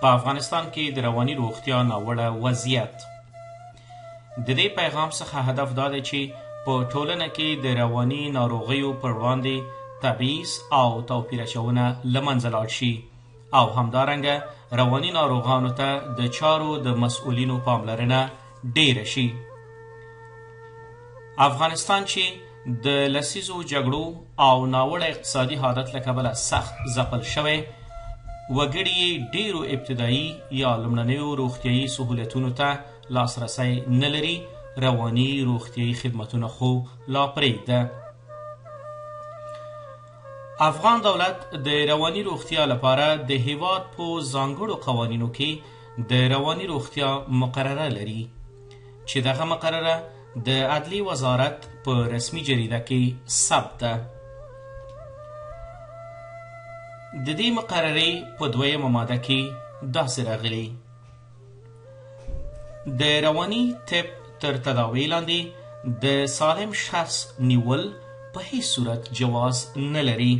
په افغانستان کې د رواني روغتیا ناوړه وضعیت. د دې پیغام څخه هدف دا دی چې په ټولنه کې د رواني ناروغیو پر وړاندې تبعیض او توپیر اچونه له منځه لاړ شي او همدارنګه رواني ناروغانو ته د چارو د مسؤلینو پاملرنه ډیره شي. افغانستان چې د لسیزو جګړو او ناوړه اقتصادي حالت له کبله سخت ځپل شوی، وګړي یې ډیرو ابتدایي یا لومړنیو روغتیایي سهولتونو ته لاسرسی نه لري، رواني روغتیایي خدمتونه خو لا پرېږده. افغان دولت د رواني روغتیا لپاره د هیواد په ځانګړو قوانینو کې د رواني روغتیا مقرره لري چې دغه مقرره د عدلیې وزارت په رسمي جریده کې ثبت ده. د دې مقررې په 2مه ماده کې داسې راغلي: د رواني طب تر تداوی لاندې د سالم شخص نیول په هیڅ صورت جواز نه لري.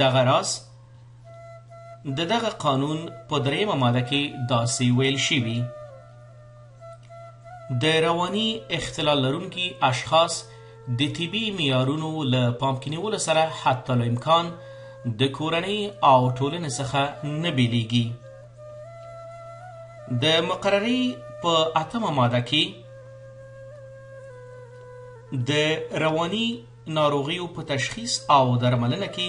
دغه راز د دغه قانون په 3مه ماده کې داسې ویل شوي: د رواني اختلال لرونکي اشخاص د طبي معیارونو له پام کې نیولو سره حتی الامکان د کورنۍ او ټولنې څخه نه بیلیږي. د مقررې په 8مه ماده کې د رواني ناروغیو په تشخیص او درملنه کې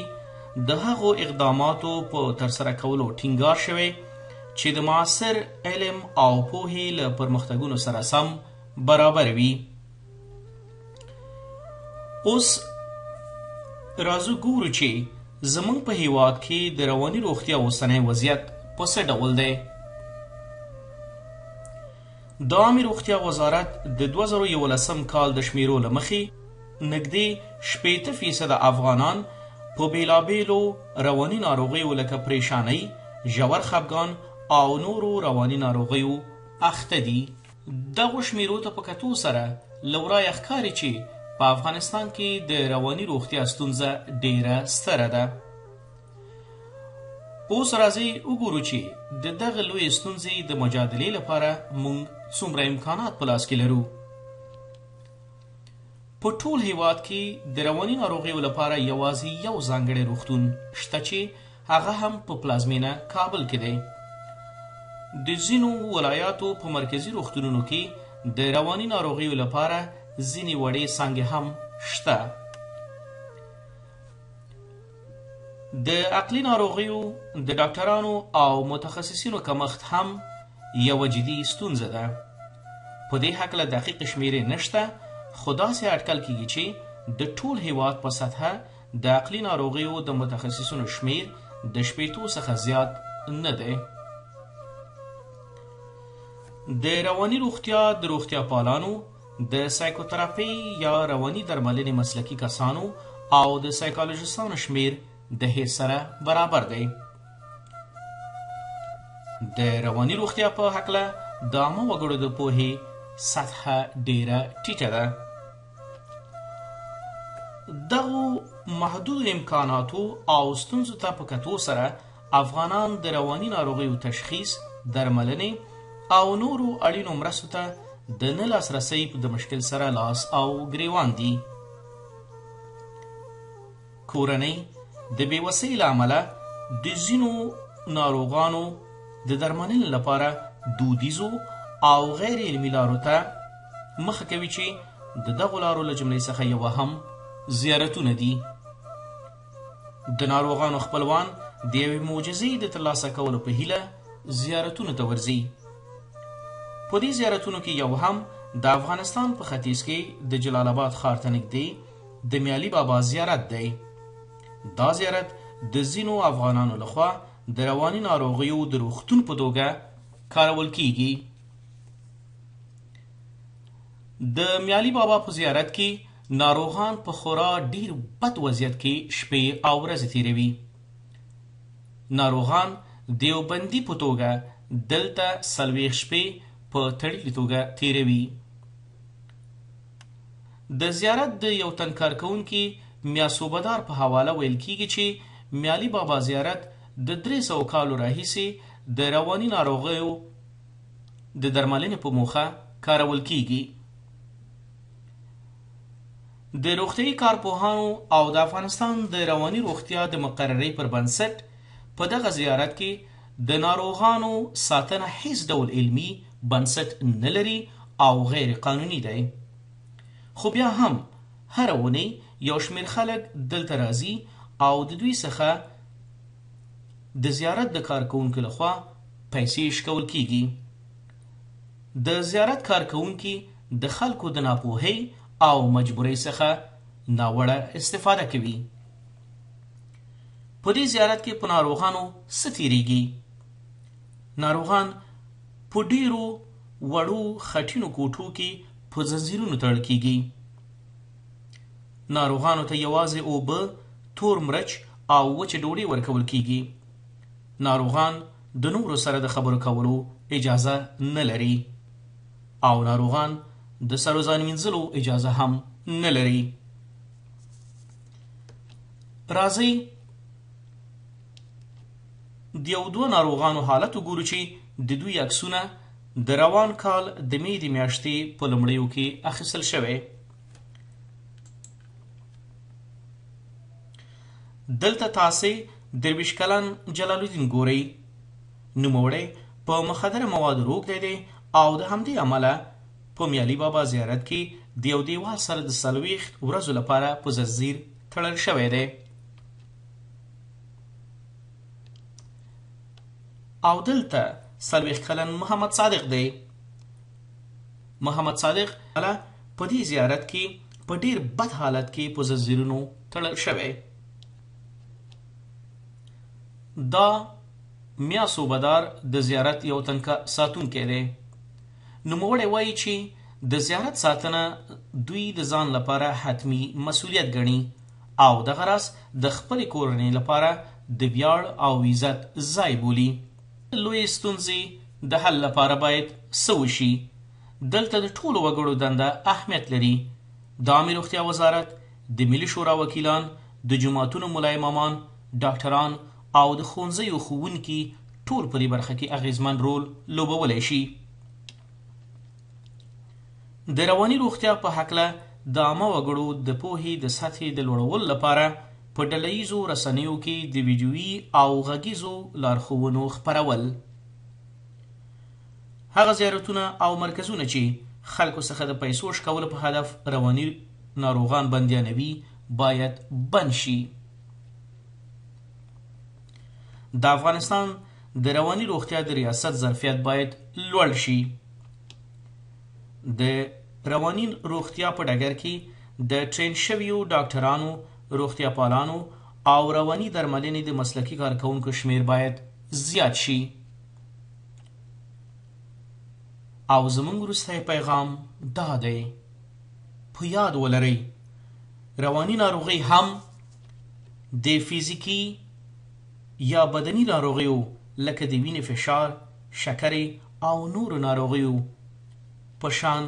د هغو اقداماتو په ترسره کولو ټینګار شوی چې د معاصر علم او پوهې له پرمختګونو سره سم برابر وي. اوس راځو ګورو چې زموږ په هیواد کې د رواني روغتیا اوسنی وضعیت په څه ډول دی. د عامې روغتیا وزارت د 2011 کال د شمیرو له مخې نږدې 60% افغانان په بیلابیلو رواني ناروغیو لکه پریشانۍ، ژور خفګان او نورو رواني ناروغیو اخته دي. دغو شمیرو ته په کتو سره له ورایه ښکاري چې په افغانستان کې د رواني روغتیا ستونزه ډیره ستره ده. اوس راځئ وګورو چې د دغه لویې ستونزې د مجادلې لپاره موږ څومره امکانات په لاس کې لرو. په ټول هیواد کې د رواني ناروغیو لپاره یوازې یو ځانګړی روغتون شته چې هغه هم په پلازمینه کابل کې دی. د ځینو ولایاتو په مرکزي روغتونونو کې د رواني ناروغیو لپاره ځینې وړې څانګې هم شته. د عقلي ناروغیو د ډاکټرانو او متخصصینو کمښت هم یوه جدي ستونزه ده. په دې هکله دقیق شمیرې نشته، خو داسې اټکل کیږي چې د ټول هیواد په سطحه د عقلي ناروغیو د متخصصینو شمیر د 80 څخه زیات نه دی. د رواني روغتیا د روغتیا پالانو، د سایکوتراپي یا رواني درملنې مسلکي کسانو او د سایکالوژیستانو شمیر د هیڅ سره برابر دی. د رواني روغتیا په هکله د عامه وګړو د پوهې سطحه ډیره ټیټه ده. دغو محدود امکاناتو او ستونزو ته په کتو سره افغانان د رواني ناروغیو تشخیص، درملنې او نورو اړینو مرستو ته د نه لاسرسۍ د مشکل سره لاس او ګریوان دي. کورنۍ د بېوسۍ له امله د ځینو ناروغانو د درملنې لپاره دودیزو او غیر علمي لارو ته مخه کوي چې د دغو لارو له جملې څخه یوه هم زیارتونه دي. د ناروغانو خپلوان د یوې معجزې د ترلاسه کولو په هیله زیارتونو ته ورځي. په دې زیارتونو کې یو هم د افغانستان په ختیځ کې د جلال آباد ښار ته نږدې د میالي بابا زیارت دی. دا زیارت د ځینو افغانانو لخوا د رواني ناروغیو د روغتون په توګه کارول کیږي. د میالي بابا په زیارت کې ناروغان په خورا ډیر بد وضعیت کې شپې او ورځې تیروي. ناروغان دیوبندي په توګه دلته 40 شپې په تړلې توګه تیروي. د زیارت د یو تن کارکوونکي میاسوبدار په حواله ویل کیږي چې میالي بابا زیارت د 300 کالو راهیسې د رواني ناروغیو د درملنې په موخه کارول کیږي. د روغتیايي کارپوهانو او د افغانستان د رواني روغتیا د مقررۍ پر بنسټ په دغه زیارت کې د ناروغانو ساتنه هیڅ ډول علمي بنسټ نه لري او غیر قانوني دی. خو بیا هم هره اونۍ یو شمېر خلک دلته راځي او د دوی څخه د زیارت د کارکوونکو لخوا پیسې شکول کیږي. د زیارت کارکوونکي د خلکو د ناپوهۍ او مجبورۍ څخه ناوړه استفاده کوي. په دې زیارت کې په ناروغانو څه تیریږي؟ ناروغان په ډیرو وړو خټینو کوټو کې په زنځیرونو تړل کیږي. ناروغانو ته یوازې اوبه، تور مرچ او وچه ډوډۍ ورکول کیږي. ناروغان د نورو سره د خبرو کولو اجازه نه لري او ناروغان د سر ځان مینځلو اجازه هم نه لري. راځئ د یو دوه ناروغانو حالت وګورو چې د دوی عکسونه د روان کال د مې د میاشتې په لومړیو کې اخیستل شوی. دلته تاسې 23 کلن جلال الدین ګورئ. نوموړی په مخدره موادو روږدی دی او د همدې امله په میالي بابا زیارت کې د یو دیوال سره د 40 ورځو لپاره په زنځیر تړل شوی دی. او دلته 40 کلن محمد صادق دی. محمد صادق په دې زیارت کې په ډیر بد حالت کې په زنځیرونو تړل شوی. دا میا صوبدار د زیارت یو تنکه ساتونکی دی. نوموړی وایي چې د زیارت ساتنه دوی د ځان لپاره حتمی مسؤلیت ګڼي او دغه راز د خپلې کورنۍ لپاره د ویاړ او عزت ځای بولي. لوی ستونزې د حل لپاره باید څه وشي؟ دلته د ټولو وګړو دنده اهمیت لري. د عامه روغتیا وزارت، د ملي شورا وکیلان، د جماعتونو ملا امامان، ډاکټران او د ښوونځیو ښوونکي ټول په دې برخه کې اغیزمن رول لوبولی شي. د رواني روغتیا په هکله د عامه وګړو د پوهې د سطحې د لوړولو لپاره په ډله ییزو رسنیو کې د ویډیویي او غږیزو لارښوونو خپرول. هغه زیارتونه او مرکزونه چې خلکو څخه د پیسو شکولو په هدف رواني ناروغان بندیانوي باید بند شي. د افغانستان د رواني روغتیا د ریاست ظرفیت باید لوړ شي. د رواني روغتیا په ډګر کې د ټرین شویو ډاکټرانو، روغتیا پالانو او رواني درملنې د مسلکي کارکوونکو شمیر باید زیات شي. او زموږ وروستی پیغام دا دی: په یاد ولرئ رواني ناروغۍ هم د فزیکي یا بدني ناروغیو لکه د وینې فشار، شکرې او نورو ناروغیو په شان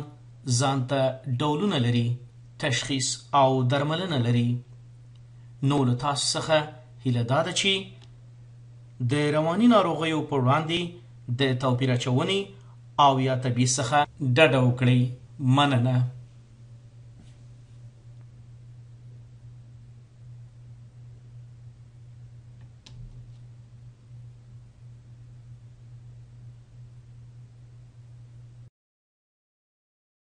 ځانته ډولونه لري، تشخیص او درملنه لري. نو له تاسو څخه هیله دا ده چې د رواني ناروغیو پر وړاندې د توپیر اچونې او یا تبعیض څخه ډډه وکړئ. مننه.